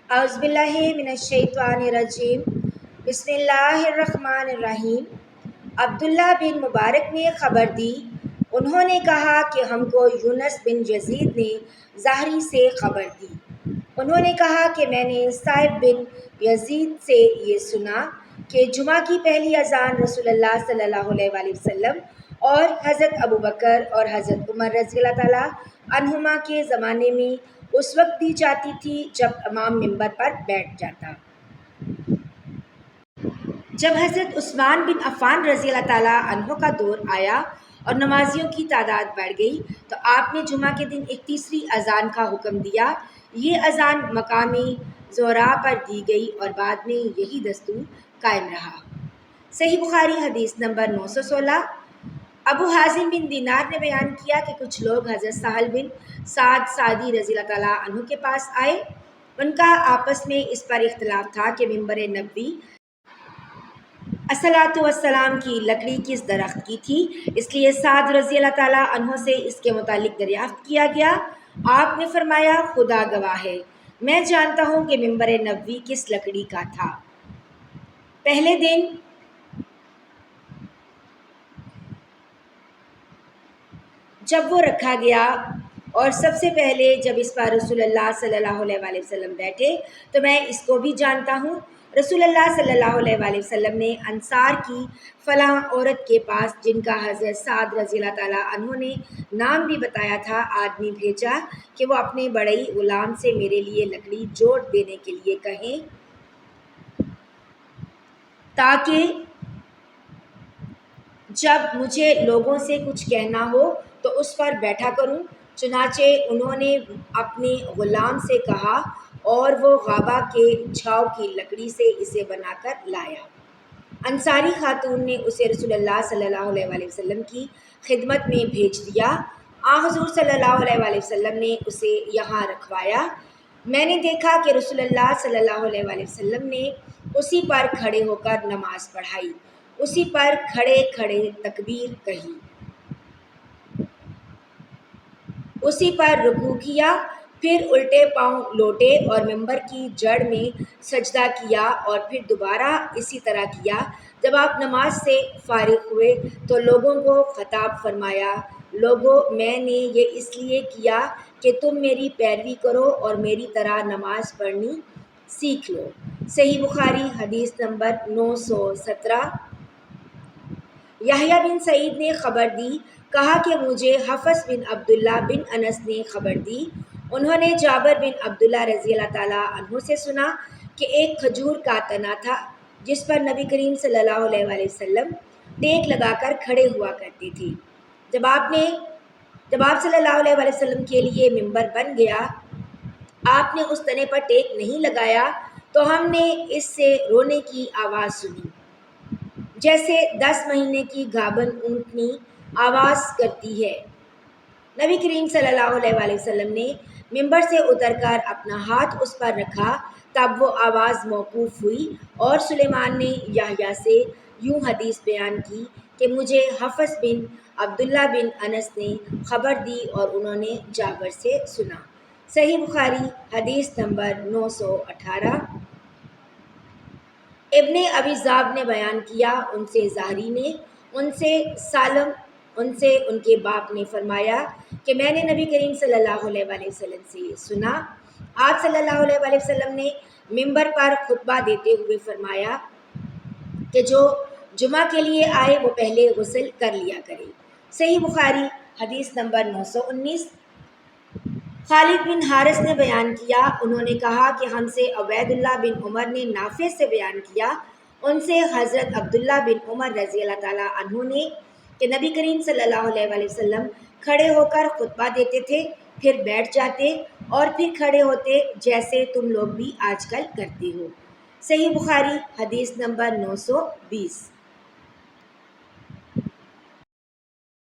اعوذ باللہ من الشیطان الرجیم بسم اللہ الرحمن الرحیم۔ عبداللہ بن مبارک نے خبر دی، انہوں نے کہا کہ ہم کو یونس بن یزید نے زہری سے خبر دی۔ انہوں نے کہا کہ میں نے صائب بن یزید سے یہ سنا کہ جمعہ کی پہلی اذان رسول اللہ صلی اللہ علیہ وآلہ وسلم اور حضرت ابو بکر اور حضرت عمر رضی اللہ تعالیٰ عنہما کے زمانے میں اس وقت دی جاتی تھی جب امام منبر پر بیٹھ جاتا۔ جب حضرت عثمان بن عفان رضی اللہ تعالیٰ عنہ کا دور آیا اور نمازیوں کی تعداد بڑھ گئی تو آپ نے جمعہ کے دن ایک تیسری اذان کا حکم دیا۔ یہ اذان مقامی زہرا پر دی گئی اور بعد میں یہی دستور قائم رہا۔ صحیح بخاری حدیث نمبر 916۔ ابو حازم بن دینار نے بیان کیا کہ کچھ لوگ حضرت سہل بن سعد ساعدی رضی اللہ تعالیٰ عنہ کے پاس آئے۔ ان کا آپس میں اس پر اختلاف تھا کہ ممبر نبوی الصلاۃ والسلام کی لکڑی کس درخت کی تھی، اس لیے سعد رضی اللہ تعالیٰ عنہ سے اس کے متعلق دریافت کیا گیا۔ آپ نے فرمایا، خدا گواہ ہے، میں جانتا ہوں کہ ممبر نبوی کس لکڑی کا تھا۔ پہلے دن جب وہ رکھا گیا اور سب سے پہلے جب اس پر رسول اللہ صلی اللہ علیہ وآلہ وسلم بیٹھے تو میں اس کو بھی جانتا ہوں۔ رسول اللہ صلی اللہ علیہ وآلہ وسلم نے انصار کی فلاں عورت کے پاس، جن کا حضرت سعد رضی اللہ تعالیٰ عنہ نے نام بھی بتایا تھا، آدمی بھیجا کہ وہ اپنے بڑئی غلام سے میرے لیے لکڑی جوڑ دینے کے لیے کہیں تاکہ جب مجھے لوگوں سے کچھ کہنا ہو تو اس پر بیٹھا کروں۔ چنانچہ انہوں نے اپنے غلام سے کہا اور وہ غابہ کے چھاؤ کی لکڑی سے اسے بنا کر لایا۔ انصاری خاتون نے اسے رسول اللہ صلی اللہ علیہ وآلہ وسلم کی خدمت میں بھیج دیا۔ حضور صلی اللہ علیہ وآلہ وسلم نے اسے یہاں رکھوایا۔ میں نے دیکھا کہ رسول اللہ صلی اللہ علیہ وآلہ وسلم نے اسی پر کھڑے ہو کر نماز پڑھائی، اسی پر کھڑے کھڑے تکبیر کہی، اسی پر رکوع کیا، پھر الٹے پاؤں لوٹے اور ممبر کی جڑ میں سجدہ کیا اور پھر دوبارہ اسی طرح کیا۔ جب آپ نماز سے فارغ ہوئے تو لوگوں کو خطاب فرمایا، لوگو، میں نے یہ اس لیے کیا کہ تم میری پیروی کرو اور میری طرح نماز پڑھنی سیکھ لو۔ صحیح بخاری حدیث نمبر 917۔ یحییٰ بن سعید نے خبر دی، کہا کہ مجھے حفص بن عبداللہ بن انس نے خبر دی، انہوں نے جابر بن عبداللہ رضی اللہ تعالیٰ عنہ سے سنا کہ ایک کھجور کا تنا تھا جس پر نبی کریم صلی اللہ علیہ وآلہ وسلم ٹیک لگا کر کھڑے ہوا کرتے تھے۔ جب آپ صلی اللہ علیہ وآلہ وسلم کے لیے ممبر بن گیا، آپ نے اس تنے پر ٹیک نہیں لگایا تو ہم نے اس سے رونے کی آواز سنی، جیسے 10 مہینے کی گابن اونٹنی آواز کرتی ہے۔ نبی کریم صلی اللہ علیہ وآلہ وسلم نے ممبر سے اتر کر اپنا ہاتھ اس پر رکھا، تب وہ آواز موقوف ہوئی اور سلیمان نے یحییٰ سے یوں حدیث بیان کی کہ مجھے حفص بن عبداللہ بن انس نے خبر دی اور انہوں نے جابر سے سنا۔ صحیح بخاری حدیث نمبر 918۔ ابن ابی ذئب نے بیان کیا، ان سے زہری نے، ان سے سالم، ان سے ان کے باپ نے فرمایا کہ میں نے نبی کریم صلی اللہ علیہ وآلہ وسلم سے سنا، آپ صلی اللہ علیہ وآلہ وسلم نے ممبر پر خطبہ دیتے ہوئے فرمایا کہ جو جمعہ کے لیے آئے وہ پہلے غسل کر لیا کرے۔ صحیح بخاری حدیث نمبر 919۔ خالد بن حارث نے بیان کیا، انہوں نے کہا کہ ہم سے عبید اللہ بن عمر نے نافع سے بیان کیا، ان سے حضرت عبداللہ بن عمر رضی اللہ تعالیٰ عنہ نے کہ نبی کریم صلی اللہ علیہ وآلہ وسلم کھڑے ہو کر خطبہ دیتے تھے، پھر بیٹھ جاتے اور پھر کھڑے ہوتے، جیسے تم لوگ بھی آج کل کرتے ہو۔ صحیح بخاری حدیث نمبر 920۔